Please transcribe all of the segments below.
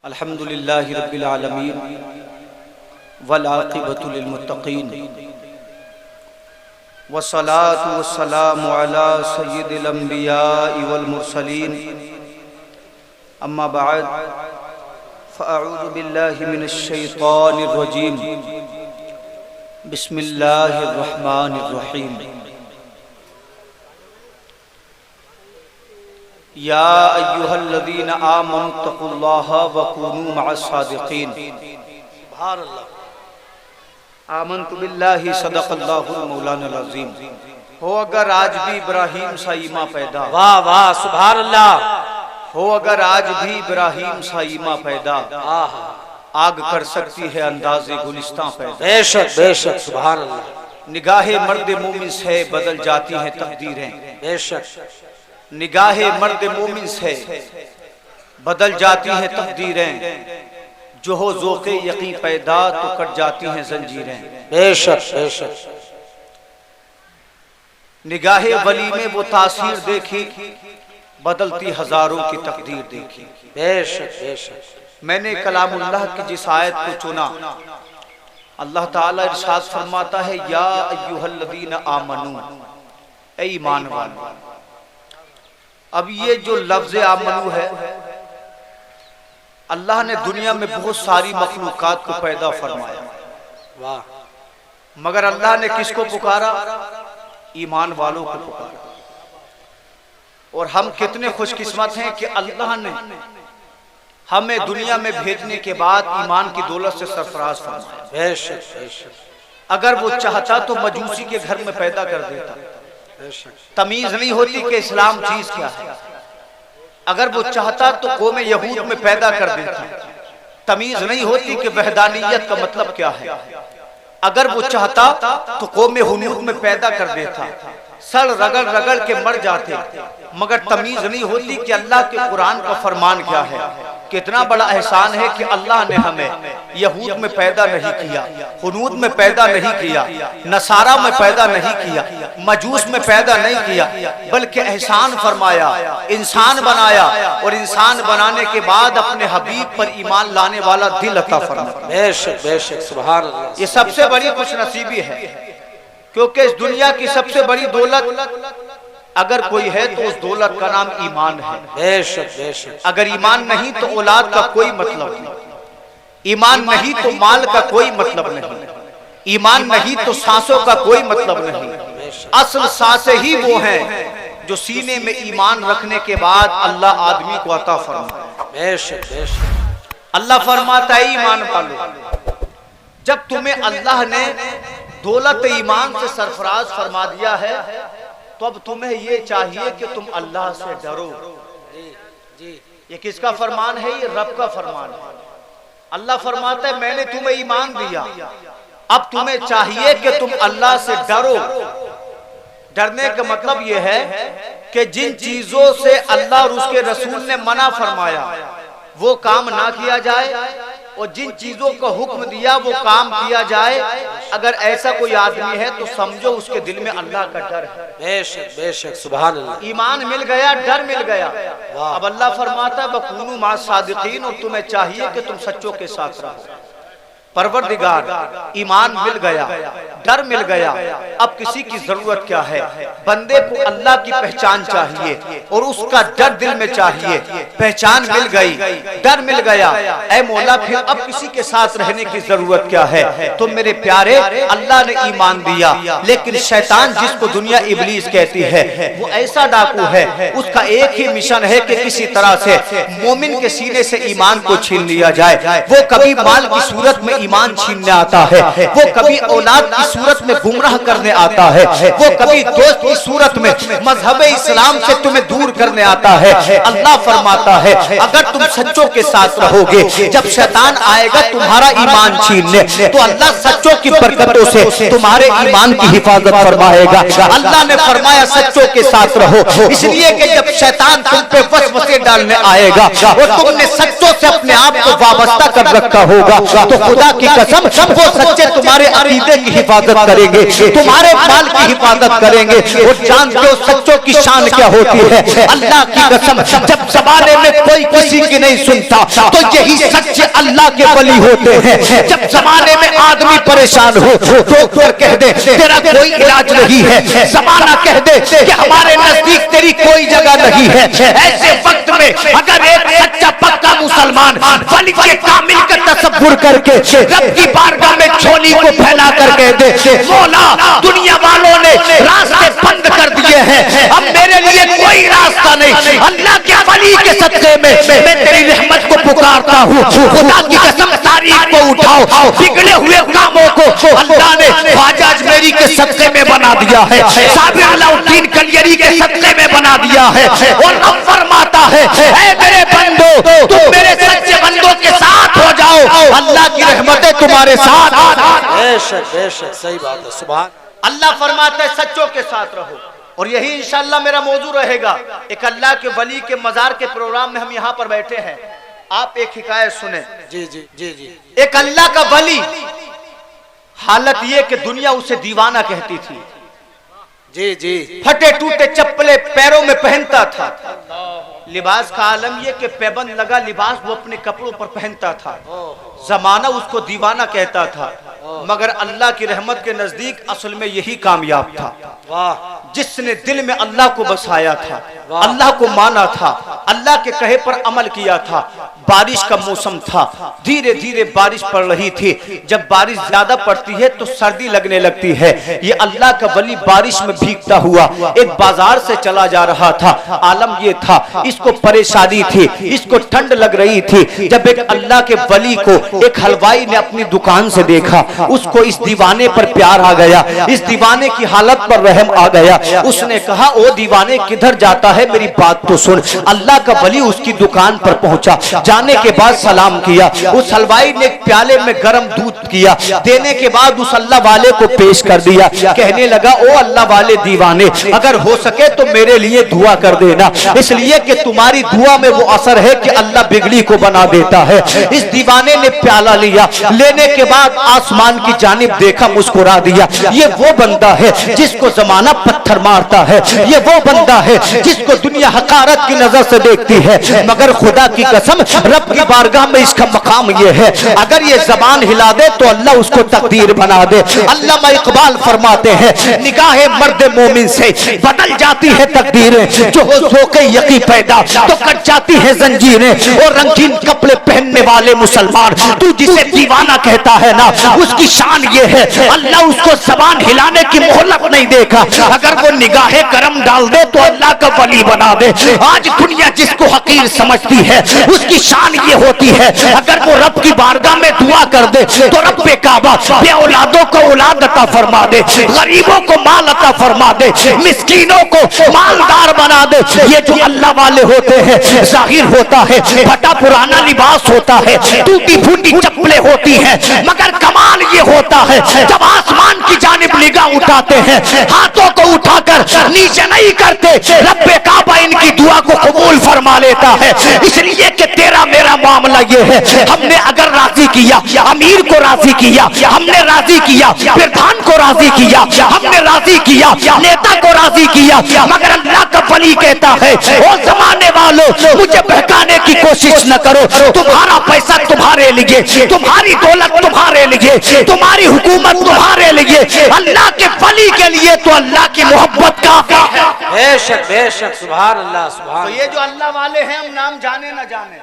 अल्हम्दुलिल्लाहि रब्बिल आलमीन वल आक़िबतु लिल मुत्तक़ीन वस्सलातु वस्सलामु अला सय्यिदिल अंबियाइ वल मुरसलीन अम्मा बअद फ़अऊज़ु बिल्लाहि मिनश शैतानिर रजीम बिस्मिल्लाहिर रहमानिर रहीम या अय्युहल्लज़ीना आमनुत्तक़ुल्लाहा वकूनू मअस्सादिक़ीन। सुभान अल्लाह। आमनतु बिल्लाहि सदक़ल्लाहुल मौलानाल अज़ीम। हो अगर आज भी इब्राहीम सा ईमान पैदा, वाह वाह सुभान अल्लाह। हो अगर आज भी इब्राहीम सा ईमान पैदा, आग कर सकती है अंदाज़े गुलिस्तां पैदा। बेशक बेशक सुभान अल्लाह। निगाहे मर्द मोमिन से बदल जाती हैं तकदीरें। बेशक निगाहे मर्द मोमिन से बदल जाती हैं तकदीरें, जो हो ज़ोक़े यक़ी पैदा तो कट जाती हैं जंजीरें। बेशक बेशक। निगाहे वली में वो तासीर देखी, बदलती हजारों की तकदीर देखी। बेशक बेशक। मैंने कलामुल्लाह की जिस आयत को चुना, अल्लाह ताला इरशाद फरमाता है या अय्युहल्लज़ीना आमनू, ऐ ईमान वालों। अब ये जो लफ्ज़ आमनू है, अल्लाह ने दुनिया में बहुत सारी मखलूकात को पैदा फरमाया, वाह, मगर अल्लाह ने किसको पुकारा? ईमान वालों को पुकारा। और हम कितने खुशकिस्मत हैं कि अल्लाह ने हमें दुनिया में भेजने के बाद ईमान की दौलत से सरफराज फरमाया। बेशक बेशक। अगर वो चाहता तो मजूसी के घर में पैदा कर देता, तमीज नहीं होती कि इस्लाम चीज क्या है। अगर वो चाहता तो कौम यहूद में पैदा कर देता, तमीज नहीं होती कि वहदानियत का मतलब क्या है। अगर वो चाहता तो कौम हुनूद में पैदा कर देता, सड़ रगड़ रगड़ के मर जाते, मगर तमीज नहीं होती कि अल्लाह के कुरान का फरमान क्या है। कितना बड़ा एहसान है कि अल्लाह ने हमें यहूद में पैदा नहीं किया, हुनूद में पैदा नहीं किया, नसारा में पैदा नहीं किया, मजूस में पैदा नहीं किया, बल्कि एहसान फरमाया, इंसान बनाया, और इंसान बनाने के बाद अपने हबीब पर ईमान लाने वाला दिल अता फरमाया। बेशक बेशक सुभान अल्लाह। ये सबसे बड़ी खुशनसीबी है, क्योंकि इस दुनिया की सबसे बड़ी दौलत अगर कोई है तो उस दौलत का नाम ईमान है। बेशक बेशक। अगर ईमान नहीं तो औलाद का कोई मतलब नहीं, ईमान नहीं तो माल का कोई मतलब नहीं, ईमान नहीं तो सांसों का कोई मतलब नहीं। असल सांसें ही वो हैं जो सीने में ईमान रखने के बाद अल्लाह आदमी को अता फरमाता। बेशक बेशक। अल्लाह फरमाता है ईमान वालों, जब तुम्हें अल्लाह ने दौलत ईमान से सरफराज फरमा दिया है, तो अब तुम्हें ये चाहिए कि तुम अल्लाह से डरो। ये किसका फरमान है? ये रब का फरमान है। अल्लाह फरमाता है मैंने तुम्हें ईमान दिया, अब तुम्हें चाहिए कि तुम अल्लाह से डरो। डरने का मतलब ये है कि जिन चीजों से अल्लाह और उसके रसूल ने मना फरमाया वो काम ना किया जाए, और जिन चीजों का हुक्म दिया वो काम किया जाए। अगर ऐसा कोई आदमी है तो समझो उसके दिल में अल्लाह का डर है। बेशक बेशक सुभान अल्लाह। ईमान मिल गया, डर मिल गया। अब अल्लाह फरमाता है वकूनू मअस्सादिक़ीन, और तुम्हें चाहिए कि तुम सच्चों के साथ रहो। परवरदिगार, ईमान मिल गया, डर मिल गया, अब किसी की जरूरत क्या है? बंदे को अल्लाह की पहचान चाहिए और उसका डर दिल में चाहिए। पहचान मिल गई, डर मिल गया, ऐ मौला फिर अब किसी के साथ रहने की जरूरत क्या है? तो मेरे प्यारे, अल्लाह ने ईमान दिया, लेकिन शैतान जिसको दुनिया इब्लीस कहती है वो ऐसा डाकू है, उसका एक ही मिशन है कि किसी तरह से मोमिन के सीने से ईमान को छीन लिया जाए। वो कभी माल की सूरत में ईमान छीनने आता है, वो कभी औलाद की सूरत में गुमराह करने आता है, वो कभी दोस्त की सूरत में मजहब इस्लाम से तुम्हें दूर करने आता है। अल्लाह फरमाता है अगर तुम सच्चों के साथ रहोगे, जब शैतान आएगा तुम्हारा ईमान छीनने, तो अल्लाह सच्चों की बरकतों से तुम्हारे ईमान की हिफाजत फरमाएगा। अल्लाह ने फरमाया सच्चों के साथ रहो, इसलिए कि जब शैतान तुम पे वसवसे डालने आएगा और तुमने सच्चों से अपने आप को वाबस्ता कर रखा होगा, तो खुदा की कसम वो सच्चे तुम्हारे अकीदे की हिफाजत करेंगे, तुम्हारे माल की हिफाजत करेंगे। और जानते हो सच्चों की शान क्या होती है? अल्लाह की कसम, जब जमाने में कोई किसी की नहीं सुनता तो यही सच्चे अल्लाह के वली होते हैं। जब जमाने में आदमी परेशान हो, डॉक्टर कह दे तेरा कोई इलाज नहीं है, जमाना कह दे कि हमारे नजदीक तेरी कोई जगह नहीं है, ऐसे वक्त में अगर एक सच्चा पक्का मुसलमान वली के कामिल का तसव्वुर करके रब की बारगाह में झोली को फैला करके दे, मौला दुनिया वालों ने रास्ते बंद कर दिए हैं, अब मेरे लिए कोई रास्ता नहीं, अल्लाह के वली के सदके में मैं तेरी रहमत को पुकारता हूँ। खुदा की कसम तारीफ को उठाओ, बिगड़े हुए कामों को अल्लाह ने ख्वाजा अजमेरी के सदके में बना दिया है, साबिर अलाउद्दीन कलियरी के सदके में बना दिया है। और अब फरमाता है ऐ मेरे बंदो तुम मेरे सच्चे बंदों के साथ हो जाओ, अल्लाह की रहमतें तुम्हारे साथ। बेशक बेशक सही बात है। सुभान अल्लाह फरमाता है सच्चों के साथ रहो। और यही इंशाअल्लाह मेरा मौजू रहेगा। एक अल्लाह के वली के मजार के प्रोग्राम में हम यहाँ पर बैठे हैं, आप एक हिकायत सुने। जी जी जी जी। एक अल्लाह का वली, हालत ये कि दुनिया उसे दीवाना कहती थी, जी जी। फटे टूटे चप्पलें पैरों में पहनता था, लिबास का आलम ये कि पैबंद लगा लिबास वो अपने कपड़ों पर पहनता था, जमाना उसको दीवाना कहता था। मगर अल्लाह की रहमत के नजदीक असल में यही कामयाब था। वाह। जिसने दिल में अल्लाह को बसाया था, अल्लाह को माना था, अल्लाह के कहे पर अमल किया था। बारिश का मौसम था, धीरे धीरे बारिश पड़ रही थी। जब बारिश ज्यादा पड़ती है तो सर्दी लगने लगती है। ये अल्लाह का वली बारिश में भीगता हुआ एक बाजार से चला जा रहा था। आलम ये था इसको परेशानी थी, इसको ठंड लग रही थी। जब एक अल्लाह के वली को एक हलवाई ने अपनी दुकान से देखा, उसको इस दीवाने पर प्यार आ गया, इस दीवाने की हालत पर रहम आ गया। उसने कहा ओ दीवाने किधर जाता है, मेरी बात तो सुन। अल्लाह का वली उसकी दुकान पर पहुंचा, जाने के बाद सलाम किया। उस हलवाई ने एक प्याले में गर्म दूध किया, देने के बाद उस अल्लाह वाले को पेश कर दिया। कहने लगा ओ अल्लाह वाले दीवाने, अगर हो सके तो मेरे लिए दुआ कर देना, इसलिए कि तुम्हारी दुआ में वो असर है कि अल्लाह बिगड़ी को बना देता है। इस दीवाने ने प्याला लिया, लेने के बाद आसमान की जानिब देखा, मुस्कुरा दिया। ये वो बंदा है जिसको जमाना पत्थर मारता है, ये वो बंदा है जिसको दुनिया हकारत की नजर से देखती है। मगर खुदा की कसम रब की बारगाह में इसका मकाम ये है, अगर ये जबान हिला दे तो अल्लाह उसको तकदीर बना दे। अल्लामा इकबाल फरमाते हैं निगाहे मर्द मोमिन से बदल जाती है तकदीरें, जो हो ज़ौक़े यकी पैदा तो कट जाती है जंजीरें। और रंगीन कपड़े पहनने वाले मुसलमान तू जिसे दीवाना कहता है ना, उसकी शान ये है अल्लाह उसको जबान हिलाने की मोहलत नहीं देगा। अगर वो निगाहे करम डाल दे तो अल्लाह का वली बना दे। आज दुनिया जिसको हकीर समझती है उसकी शान ये होती है, अगर वो रब की बारगाह में दुआ कर दे तो रब पे काबा बे औलादों को औलाद अता फरमा दे, गरीबों को माल अता फरमा दे, मिस्कीनों को मालदार बना दे। ये जो अल्लाह वाले होते हैं, जाहिर होता है फटा पुराना लिबास होता है, टूटी फूटी चप्पलें होती हैं, मगर कमाल ये होता है जब आसमान की जानिब निगाह उठाते हैं, हाथों को उठाकर नीचे नहीं करते, रब्बे काबा इनकी दुआ को कबूल फरमा लेता है। इसलिए कि तेरा मेरा मामला ये है, हमने अगर राजी किया, अमीर को राजी किया, हमने राजी किया, प्रधान को राजी किया, हमने राजी किया, नेता को राजी किया, मगर अल्लाह का वली कहता है ओ जमाने वालों मुझे बहकाने की कोशिश न करो, तुम्हारा पैसा तुम्हारे लिए, तुम्हारी दौलत तुम्हारे लिए, तुम्हारी हुकूमत तुम्हारे लिए, अल्लाह के वली के लिए तो अल्लाह की मोहब्बत काफी है। बेशक बेशक सुभान अल्लाह सुभान। तो ये जो अल्लाह वाले हैं हम नाम जाने न जाने,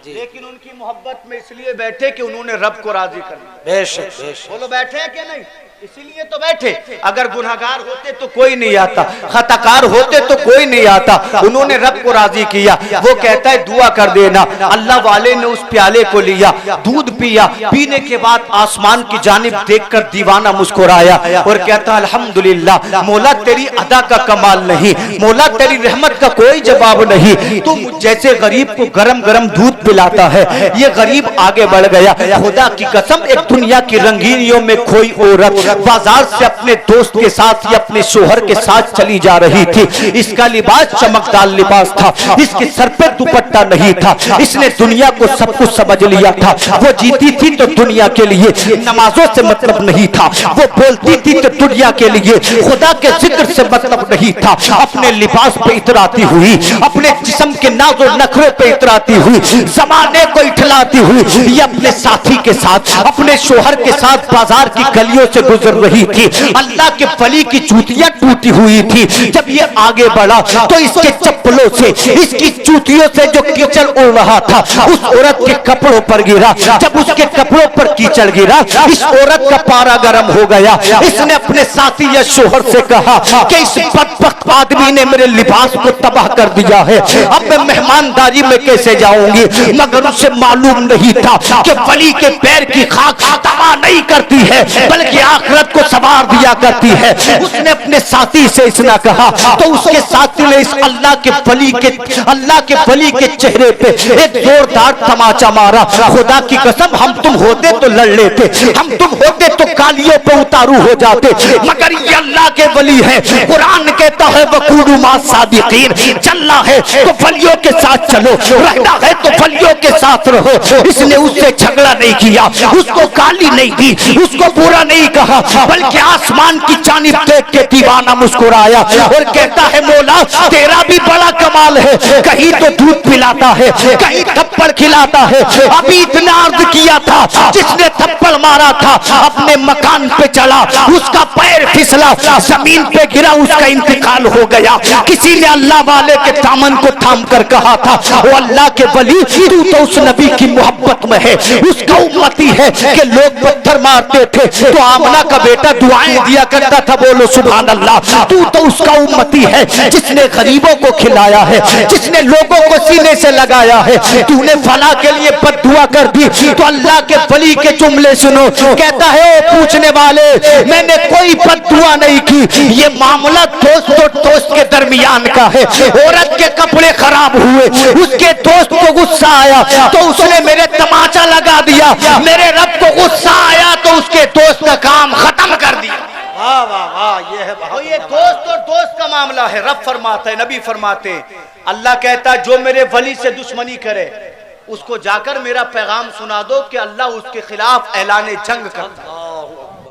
लेकिन उनकी मोहब्बत में इसलिए बैठे कि उन्होंने रब को राजी कर दिया। बेशक बेशक। बोलो बैठे हैं कि नहीं? इसीलिए तो बैठे। अगर गुनाहगार होते तो कोई नहीं आता, खताकार होते तो कोई नहीं आता। उन्होंने रब को राजी किया। वो कहता है दुआ कर देना। अल्लाह वाले ने उस प्याले को लिया, दूध पिया, पीने के बाद आसमान की जानिब देखकर दीवाना मुस्कुराया और कहता अल्हम्दुलिल्लाह, मौला तेरी अदा का कमाल नहीं, मौला तेरी रहमत का कोई जवाब नहीं। तू जैसे गरीब को गरम गरम दूध पिलाता है, ये गरीब आगे बढ़ गया। खुदा की कसम एक दुनिया की रंगीनियों में कोई औरत बाजार से अपने दोस्त के साथ या अपने शोहर के साथ चली जा रही थी। इसका लिबास चमकदार लिबास था, इसके सर पे दुपट्टा नहीं था, इसने दुनिया को सब कुछ समझ लिया था। वो जीती थी तो दुनिया के लिए, नमाजों से मतलब नहीं था। वो बोलती थी तो दुनिया के लिए, खुदा के जिक्र से मतलब नहीं था। अपने लिबास पे इतराती हुई, अपने जिस्म के नाज़ो नखरे पे इतराती हुई, जमाने को इठलाती हुई, ये अपने साथी के साथ, अपने शोहर के साथ बाजार की गलियों से गुजर रही थी। अल्लाह के वली की जूतियां टूटी हुई थी। जब ये आगे बढ़ा तो इसके चप्पलों से, इसकी जूतियों से जो कीचड़ उड़ रहा था उस औरत के कपड़ों पर गिरा। जब उसके कपड़ों पर कीचड़ गिरा, इस औरत का पारा गर्म हो गया। इसने अपने साथी या शोहर से कहा कि इस बदबख्त आदमी ने मेरे लिबास को तबाह कर दिया है, अब मैं मेहमानदारी में कैसे जाऊंगी। मगर उसे मालूम नहीं था कि वली के पैर की खाक तबाह नहीं करती है बल्कि आखिरत को संवार दिया करती है। उसने अपने साथी से इसने कहा तो उसके साथी ने इस अल्लाह के वली के चेहरे पे एक जोरदार तमाचा मारा। खुदा की कसम, हम तुम होते तो लड़ लेते, हम तुम होते तो कालियों पे उतारू हो जाते, मगर ये अल्लाह के वली है। कुरान कहता है वकूनू मा सादिकीन, चलना है तो वलियों के साथ चलो, रहना है तो वलियों के साथ रहो। इसने उससे झगड़ा नहीं किया, उसको गाली नहीं दी, उसको बुरा नहीं कहा, बल्कि आसमान की जानिब देख के दीवाना मुस्कुराया और कहता है मौला तेरा भी बड़ा कमाल है, कहीं तो दूध पिलाता है, कहीं थप्पड़ खिलाता है। अभी इतना अर्ज किया था, जिसने थप्पड़ मारा था अपने मकान पे चला, उसका पैर फिसला, जमीन पे गिरा, उसका इंतकाल हो गया। किसी ने अल्लाह वाले के दामन को थाम कर कहा था, वो अल्लाह के वली तू तो उस नबी की मोहब्बत में है, उसका उम्मती है कि लोग पत्थर मारते थे तो आमना का बेटा दुआएं दिया करता था। बोलो सुभान अल्लाह। तू तो उसका उम्मती है जिसने गरीबों को खिलाया है, जिसने लोगों को सीने से लगाया है। तूने फला के लिए बद्दुआ कर दी तो अल्लाह के वली के जुमले सुनो, कहता है ओ पूछने वाले मैंने कोई बद्दुआ नहीं की, ये मामला दोस्त और दोस्त के दरमियान का है। औरत के कपड़े खराब हुए, उसके दोस्त को गुस्सा आया तो उसने मेरे तमाचा लगा दिया, मेरे रब को गुस्सा आया तो उसके दोस्त का काम खत्म कर दिया। वाह वाह वाह, ये है तो ये दोस्त और दोस्त का मामला है। रब फरमाता है, नबी फरमाते, अल्लाह कहता है जो मेरे वली से दुश्मनी करे उसको जाकर मेरा पैगाम सुना दो कि अल्लाह उसके खिलाफ ऐलान जंग करता है।